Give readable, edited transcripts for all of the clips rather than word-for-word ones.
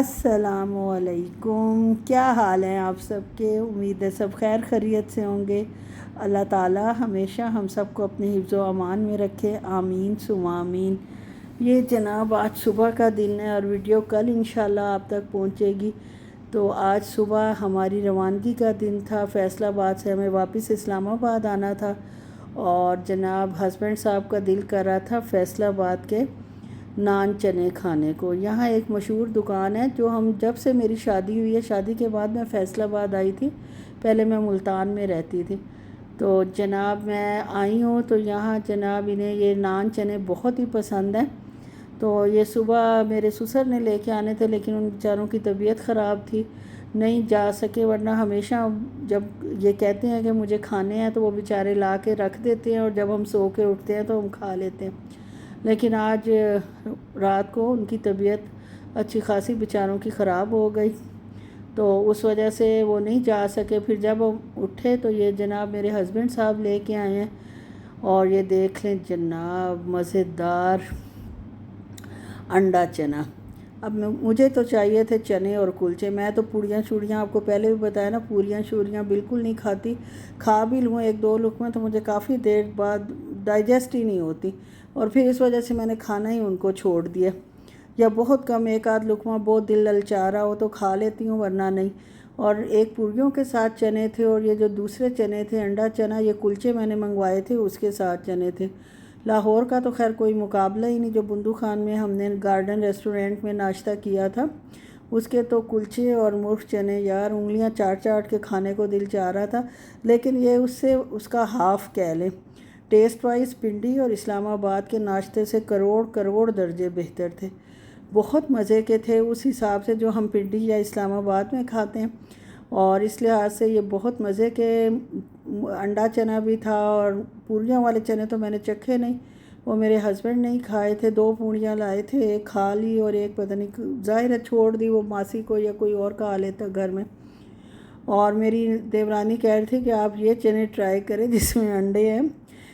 السلام علیکم، کیا حال ہیں آپ سب کے؟ امید ہے سب خیر خیریت سے ہوں گے۔ اللہ تعالی ہمیشہ ہم سب کو اپنے حفظ و امان میں رکھے، آمین ثم آمین۔ یہ جناب آج صبح کا دن ہے اور ویڈیو کل انشاءاللہ آپ تک پہنچے گی۔ تو آج صبح ہماری روانگی کا دن تھا، فیصل آباد سے ہمیں واپس اسلام آباد آنا تھا اور جناب ہسبینڈ صاحب کا دل کر رہا تھا فیصل آباد کے نان چنے کھانے کو۔ یہاں ایک مشہور دکان ہے جو ہم جب سے میری شادی ہوئی ہے، شادی کے بعد میں فیصل آباد آئی تھی، پہلے میں ملتان میں رہتی تھی، تو جناب میں آئی ہوں تو یہاں جناب انہیں یہ نان چنے بہت ہی پسند ہیں۔ تو یہ صبح میرے سسر نے لے کے آنے تھے لیکن ان بیچاروں کی طبیعت خراب تھی، نہیں جا سکے، ورنہ ہمیشہ جب یہ کہتے ہیں کہ مجھے کھانے ہیں تو وہ بیچارے لا کے رکھ دیتے ہیں اور جب ہم سو کے اٹھتے ہیں تو ہم کھا لیتے ہیں۔ لیکن آج رات کو ان کی طبیعت اچھی خاصی بیچاروں کی خراب ہو گئی، تو اس وجہ سے وہ نہیں جا سکے۔ پھر جب ہم اٹھے تو یہ جناب میرے ہسبینڈ صاحب لے کے آئے ہیں اور یہ دیکھ لیں جناب مزیدار انڈا چنا۔ اب مجھے تو چاہیے تھے چنے اور کلچے، میں تو پوڑیاں شوڑیاں آپ کو پہلے بھی بتایا نا، پوریاں شوریاں بالکل نہیں کھاتی، کھا بھی لوں ایک دو لقمے تو مجھے کافی دیر بعد ڈائجسٹ ہی نہیں ہوتی، اور پھر اس وجہ سے میں نے کھانا ہی ان کو چھوڑ دیا، یا بہت کم ایک آدھ لقمہ بہت دل للچا رہا ہو تو کھا لیتی ہوں ورنہ نہیں۔ اور ایک پوریوں کے ساتھ چنے تھے اور یہ جو دوسرے چنے تھے انڈا چنا، یہ کلچے میں نے منگوائے تھے، اس کے ساتھ چنے تھے۔ لاہور کا تو خیر کوئی مقابلہ ہی نہیں، جو بندو خان میں ہم نے گارڈن ریسٹورنٹ میں ناشتہ کیا تھا، اس کے تو کلچے اور مرغ چنے یار انگلیاں چاٹ چاٹ کے کھانے کو دل چاہ رہا تھا، لیکن یہ اس کا ہاف کہہ لیں۔ ٹیسٹ وائز پنڈی اور اسلام آباد کے ناشتے سے کروڑ درجے بہتر تھے، بہت مزے کے تھے اس حساب سے جو ہم پنڈی یا اسلام آباد میں کھاتے ہیں، اور اس لحاظ سے یہ بہت مزے کے انڈا چنا بھی تھا، اور پوریاں والے چنے تو میں نے چکھے نہیں، وہ میرے ہسبینڈ نے ہی کھائے تھے، 2 پوریاں لائے تھے، ایک کھا لی اور ایک پتہ نہیں ظاہر ہے چھوڑ دی، وہ ماسی کو یا کوئی اور کھا لیتا گھر میں۔ اور میری دیورانی کہہ رہی تھی کہ آپ یہ چنے ٹرائی کریں جس میں انڈے ہیں،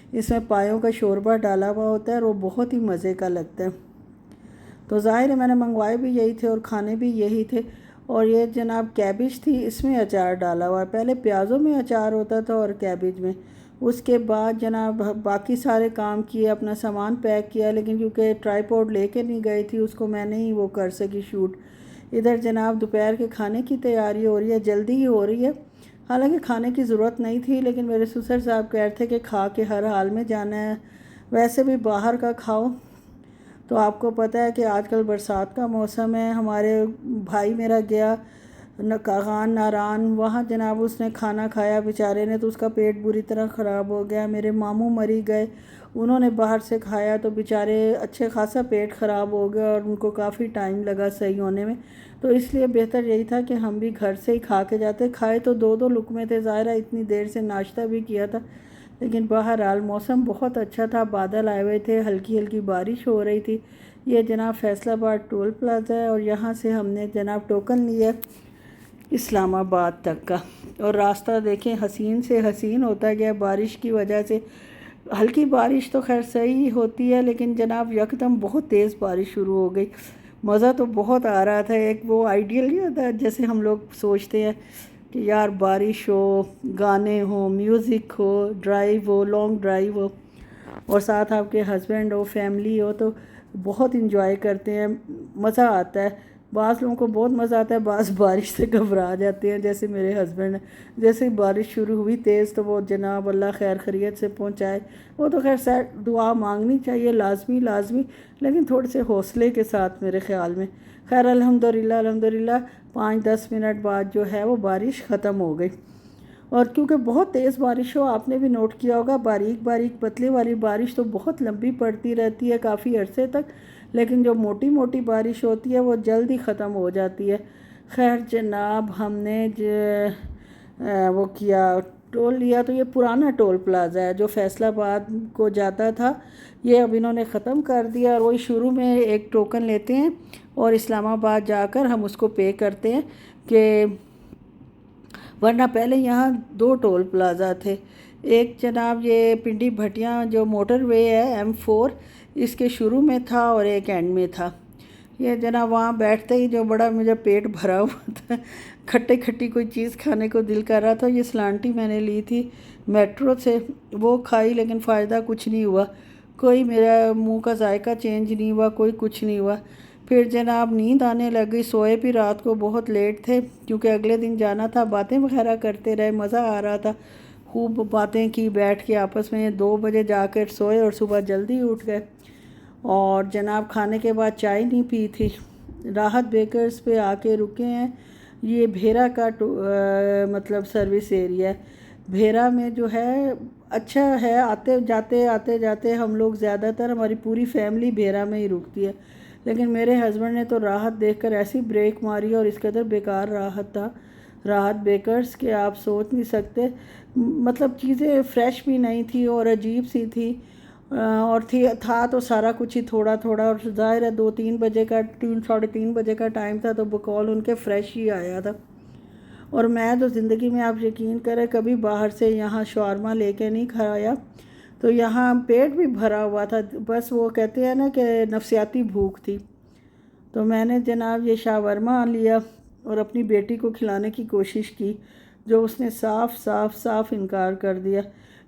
اس میں پایوں کا شوربہ ڈالا ہوا ہوتا ہے اور وہ بہت ہی مزے کا لگتا ہے۔ تو ظاہر ہے میں نے منگوائے بھی یہی تھے اور کھانے بھی یہی تھے۔ اور یہ جناب کیبج تھی، اس میں اچار ڈالا ہوا ہے، پہلے پیازوں میں اچار ہوتا تھا اور کیبج میں، اس کے بعد جناب باقی سارے کام کیے، اپنا سامان پیک کیا، لیکن کیونکہ ٹرائی پوڈ لے کے نہیں گئی تھی اس کو میں نہیں وہ کر سکی شوٹ۔ ادھر جناب دوپہر کے کھانے کی تیاری ہو رہی ہے، جلدی ہی ہو رہی ہے، حالانکہ کھانے کی ضرورت نہیں تھی، لیکن میرے سسر صاحب کہہ رہے تھے کہ کھا کے ہر حال میں جانا ہے، ویسے بھی باہر کا کھاؤ۔ تو آپ کو پتہ ہے کہ آج کل برسات کا موسم ہے، ہمارے بھائی میرا گیا کاغان ناران، وہاں جناب اس نے کھانا کھایا بیچارے نے تو اس کا پیٹ بری طرح خراب ہو گیا۔ میرے ماموں مری گئے، انہوں نے باہر سے کھایا تو بیچارے اچھے خاصا پیٹ خراب ہو گیا اور ان کو کافی ٹائم لگا صحیح ہونے میں، تو اس لیے بہتر یہی تھا کہ ہم بھی گھر سے ہی کھا کے جاتے۔ کھائے تو 2 لقمے تھے، ظاہرہ اتنی دیر سے ناشتہ بھی کیا تھا، لیکن بہرحال موسم بہت اچھا تھا، بادل آئے ہوئے تھے، ہلکی ہلکی بارش ہو رہی تھی۔ یہ جناب فیصل آباد ٹول پلازا ہے اور یہاں سے ہم نے جناب ٹوکن لیا اسلام آباد تک کا، اور راستہ دیکھیں حسین سے حسین ہوتا گیا بارش کی وجہ سے۔ ہلکی بارش تو خیر صحیح ہوتی ہے، لیکن جناب یکدم بہت تیز بارش شروع ہو گئی، مزہ تو بہت آ رہا تھا۔ ایک وہ آئیڈیل نہیں ہوتا جیسے ہم لوگ سوچتے ہیں کہ یار بارش ہو، گانے ہو، میوزک ہو، ڈرائیو ہو، لانگ ڈرائیو ہو، اور ساتھ آپ کے ہسبینڈ ہو، فیملی ہو، تو بہت انجوائے کرتے ہیں، مزہ آتا ہے۔ بعض لوگوں کو بہت مزہ آتا ہے، بعض بارش سے گھبرا جاتے ہیں، جیسے میرے ہسبینڈ ہیں، جیسے ہی بارش شروع ہوئی تیز تو وہ جناب اللہ خیر خیریت سے پہنچائے۔ وہ تو خیر دعا مانگنی چاہیے لازمی، لیکن تھوڑے سے حوصلے کے ساتھ میرے خیال میں۔ خیر الحمدللہ 5-10 منٹ بعد جو ہے وہ بارش ختم ہو گئی، اور کیونکہ بہت تیز بارش ہو، آپ نے بھی نوٹ کیا ہوگا، باریک پتلے والی بارش تو بہت لمبی پڑتی رہتی ہے کافی عرصے تک، لیکن جو موٹی موٹی بارش ہوتی ہے وہ جلدی ختم ہو جاتی ہے۔ خیر جناب ہم نے وہ کیا، ٹول لیا، تو یہ پرانا ٹول پلازا ہے جو فیصل آباد کو جاتا تھا، یہ اب انہوں نے ختم کر دیا، اور وہی شروع میں ایک ٹوکن لیتے ہیں اور اسلام آباد جا کر ہم اس کو پے کرتے ہیں، کہ ورنہ پہلے یہاں 2 ٹول پلازا تھے، ایک جناب یہ پنڈی بھٹیاں جو موٹر وے ہے M4 اس کے شروع میں تھا اور ایک اینڈ میں تھا، یہ جناب وہاں بیٹھتے ہی جو بڑا مجھے پیٹ بھرا ہوا تھا، کھٹی کھٹی کوئی چیز کھانے کو دل کر رہا تھا۔ یہ سلانٹی میں نے لی تھی میٹرو سے، وہ کھائی لیکن فائدہ کچھ نہیں ہوا، کوئی میرا منہ کا ذائقہ چینج نہیں ہوا، کوئی کچھ نہیں ہوا۔ پھر جناب نیند آنے لگ گئی، سوئے بھی رات کو بہت لیٹ تھے کیونکہ اگلے دن جانا تھا، باتیں وغیرہ کرتے رہے، مزہ آ رہا تھا، خوب باتیں کی بیٹھ کے آپس میں۔ 2 بجے جا کر سوئے اور صبح جلدی اٹھ گئے، اور جناب کھانے کے بعد چائے نہیں پی تھی۔ راحت بیکرز پہ آ کے رکے ہیں، یہ بھیرا کا مطلب سروس ایریا ہے۔ بھیرا میں جو ہے اچھا ہے، آتے جاتے ہم لوگ زیادہ تر ہماری پوری فیملی بھیرا میں ہی رکتی ہے، لیکن میرے ہسبینڈ نے تو راحت دیکھ کر ایسی بریک ماری، اور اس قدر بیکار راحت تھا راحت بیکرز کہ آپ سوچ نہیں سکتے، مطلب چیزیں فریش بھی نہیں تھی اور عجیب سی تھی، اور تھا تو سارا کچھ ہی تھوڑا تھوڑا، اور ظاہر ہے 2-3 بجے کا 3-3:30 بجے کا ٹائم تھا تو بقول ان کے فریش ہی آیا تھا۔ اور میں تو زندگی میں آپ یقین کریں کبھی باہر سے یہاں شاورما لے کے نہیں کھایا، تو یہاں پیٹ بھی بھرا ہوا تھا، بس وہ کہتے ہیں نا کہ نفسیاتی بھوک تھی، تو میں نے جناب یہ شاورما لیا اور اپنی بیٹی کو کھلانے کی کوشش کی، جو اس نے صاف انکار کر دیا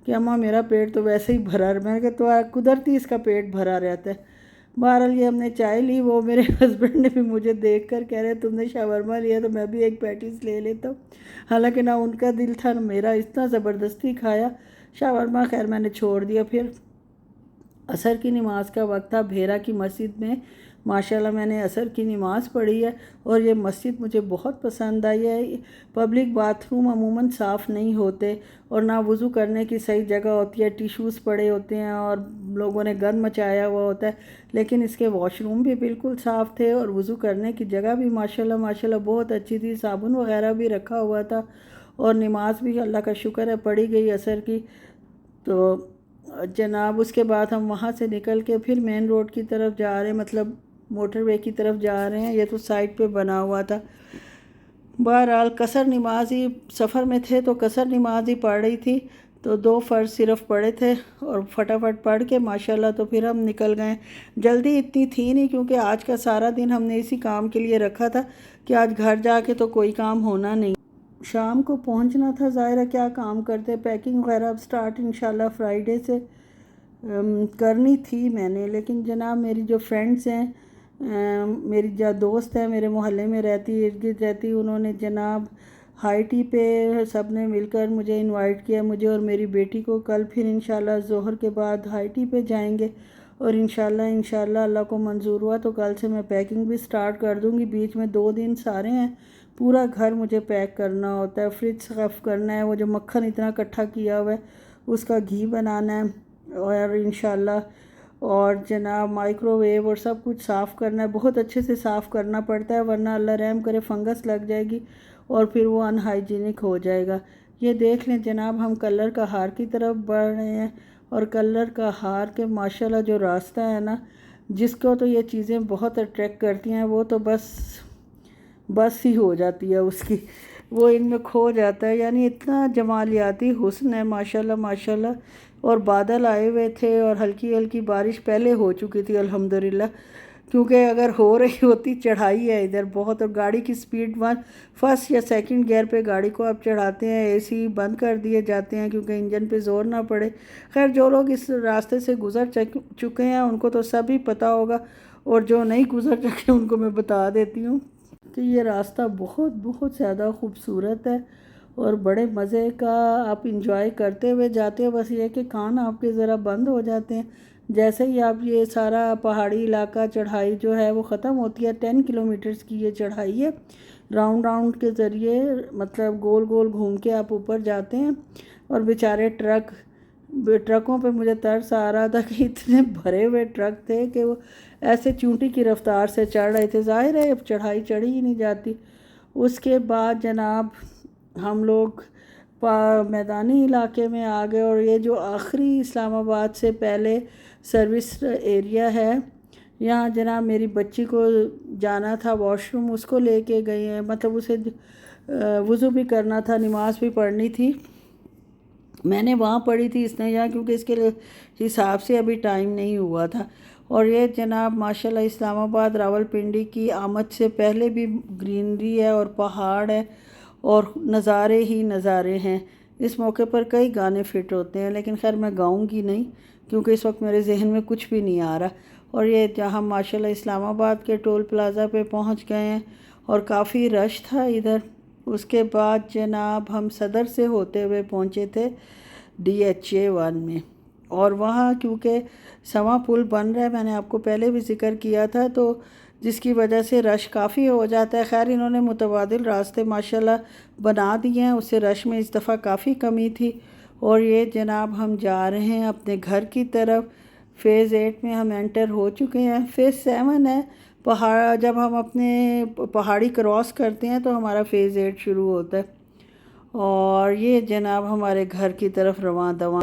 کہ اماں میرا پیٹ تو ویسے ہی بھرا رہا۔ میں نے کہا تو قدرتی اس کا پیٹ بھرا رہتا ہے۔ بہرحال یہ ہم نے چائے لی، وہ میرے ہسبینڈ نے بھی مجھے دیکھ کر کہہ رہے تم نے شاورما لیا تو میں بھی ایک پیٹیز لے لیتا ہوں، حالانکہ نہ ان کا دل تھا نہ میرا، اتنا زبردستی کھایا شاورما۔ خیر میں نے چھوڑ دیا۔ پھر عصر کی نماز کا وقت تھا، بھیرا کی مسجد میں ماشاءاللہ میں نے عصر کی نماز پڑھی ہے، اور یہ مسجد مجھے بہت پسند آئی ہے۔ پبلک باتھ روم عموماً صاف نہیں ہوتے، اور نہ وضو کرنے کی صحیح جگہ ہوتی ہے، ٹیشوز پڑے ہوتے ہیں اور لوگوں نے گند مچایا ہوا ہوتا ہے، لیکن اس کے واش روم بھی بالکل صاف تھے، اور وضو کرنے کی جگہ بھی ماشاءاللہ بہت اچھی تھی، صابن وغیرہ بھی رکھا ہوا تھا، اور نماز بھی اللہ کا شکر ہے پڑھی گئی عصر کی۔ تو جناب اس کے بعد ہم وہاں سے نکل کے پھر مین روڈ کی طرف جا رہے ہیں، مطلب موٹر وے کی طرف جا رہے ہیں، یہ تو سائڈ پہ بنا ہوا تھا۔ بہرحال قصر نماز ہی سفر میں تھے تو قصر نماز ہی پڑھ رہی تھی، تو 2 فرض صرف پڑھے تھے، اور فٹافٹ پڑھ کے ماشاءاللہ تو پھر ہم نکل گئے۔ جلدی اتنی تھی نہیں کیونکہ آج کا سارا دن ہم نے اسی کام کے لیے رکھا تھا کہ آج گھر جا کے تو کوئی کام ہونا نہیں، شام کو پہنچنا تھا، ظاہر ہے کیا کام کرتے، پیکنگ وغیرہ اب سٹارٹ انشاءاللہ فرائیڈے سے کرنی تھی میں نے، لیکن جناب میری جو فرینڈز ہیں، میری جو دوست ہیں میرے محلے میں رہتی، ارد گرد رہتی، انہوں نے جناب ہائی ٹی پہ سب نے مل کر مجھے انوائٹ کیا، مجھے اور میری بیٹی کو۔ کل پھر انشاءاللہ ظہر کے بعد ہائی ٹی پہ جائیں گے، اور انشاءاللہ اللہ کو منظور ہوا تو کل سے میں پیکنگ بھی سٹارٹ کر دوں گی۔ بیچ میں 2 دن سارے ہیں، پورا گھر مجھے پیک کرنا ہوتا ہے، فریج صاف کرنا ہے، وہ جو مکھن اتنا اکٹھا کیا ہوا ہے اس کا گھی بنانا ہے، اور انشاءاللہ اور جناب مائکرو ویو اور سب کچھ صاف کرنا ہے، بہت اچھے سے صاف کرنا پڑتا ہے، ورنہ اللہ رحم کرے فنگس لگ جائے گی اور پھر وہ ان ہائیجینک ہو جائے گا۔ یہ دیکھ لیں جناب ہم کلر کا ہار کی طرف بڑھ رہے ہیں، اور کلر کا ہار کے ماشاءاللہ جو راستہ ہے نا، جس کو تو یہ چیزیں بہت اٹریکٹ کرتی ہیں وہ تو بس ہی ہو جاتی ہے اس کی، وہ ان میں کھو جاتا ہے، یعنی اتنا جمالیاتی حسن ہے ماشاءاللہ۔ اور بادل آئے ہوئے تھے، اور ہلکی ہلکی بارش پہلے ہو چکی تھی الحمدللہ، کیونکہ اگر ہو رہی ہوتی، چڑھائی ہے ادھر بہت، اور گاڑی کی سپیڈ فرسٹ یا سیکنڈ گیئر پہ گاڑی کو آپ چڑھاتے ہیں، اے سی بند کر دیے جاتے ہیں کیونکہ انجن پہ زور نہ پڑے۔ خیر جو لوگ اس راستے سے گزر چکے ہیں ان کو تو سب ہی پتہ ہوگا، اور جو نہیں گزر چکے ان کو میں بتا دیتی ہوں کہ یہ راستہ بہت زیادہ خوبصورت ہے، اور بڑے مزے کا آپ انجوائے کرتے ہوئے جاتے ہیں، بس یہ کہ کان آپ کے ذرا بند ہو جاتے ہیں جیسے ہی آپ یہ سارا پہاڑی علاقہ چڑھائی جو ہے وہ ختم ہوتی ہے۔ 10 کلومیٹرز کی یہ چڑھائی ہے، راؤنڈ کے ذریعے مطلب گول گھوم کے آپ اوپر جاتے ہیں، اور بیچارے ٹرکوں پہ مجھے ترس آ رہا تھا کہ اتنے بھرے ہوئے ٹرک تھے کہ وہ ایسے چونٹی کی رفتار سے چڑھ رہے تھے، ظاہر ہے اب چڑھائی چڑھی ہی نہیں جاتی۔ اس کے بعد جناب ہم لوگ میدانی علاقے میں آ گئے، اور یہ جو آخری اسلام آباد سے پہلے سروس ایریا ہے، یہاں جناب میری بچی کو جانا تھا واش روم، اس کو لے کے گئے ہیں، مطلب اسے وضو بھی کرنا تھا، نماز بھی پڑھنی تھی، میں نے وہاں پڑھی تھی، اس نے یہاں، کیونکہ اس کے حساب سے ابھی ٹائم نہیں ہوا تھا۔ اور یہ جناب ماشاءاللہ اسلام آباد راولپنڈی کی آمد سے پہلے بھی گرینری ہے اور پہاڑ ہے اور نظارے ہی نظارے ہیں۔ اس موقع پر کئی گانے فٹ ہوتے ہیں، لیکن خیر میں گاؤں گی نہیں کیونکہ اس وقت میرے ذہن میں کچھ بھی نہیں آ رہا۔ اور یہ جہاں ماشاءاللہ اسلام آباد کے ٹول پلازہ پہ پہنچ گئے ہیں اور کافی رش تھا ادھر۔ اس کے بعد جناب ہم صدر سے ہوتے ہوئے پہنچے تھے DHA 1 میں، اور وہاں کیونکہ سواں پل بن رہا ہے، میں نے آپ کو پہلے بھی ذکر کیا تھا، تو جس کی وجہ سے رش کافی ہو جاتا ہے۔ خیر انہوں نے متبادل راستے ماشاءاللہ بنا دیے ہیں، اس سے رش میں اس دفعہ کافی کمی تھی۔ اور یہ جناب ہم جا رہے ہیں اپنے گھر کی طرف۔ فیز 8 میں ہم انٹر ہو چکے ہیں۔ فیز 7 ہے پہاڑ، جب ہم اپنے پہاڑی کراس کرتے ہیں تو ہمارا فیز 8 شروع ہوتا ہے۔ اور یہ جناب ہمارے گھر کی طرف رواں دواں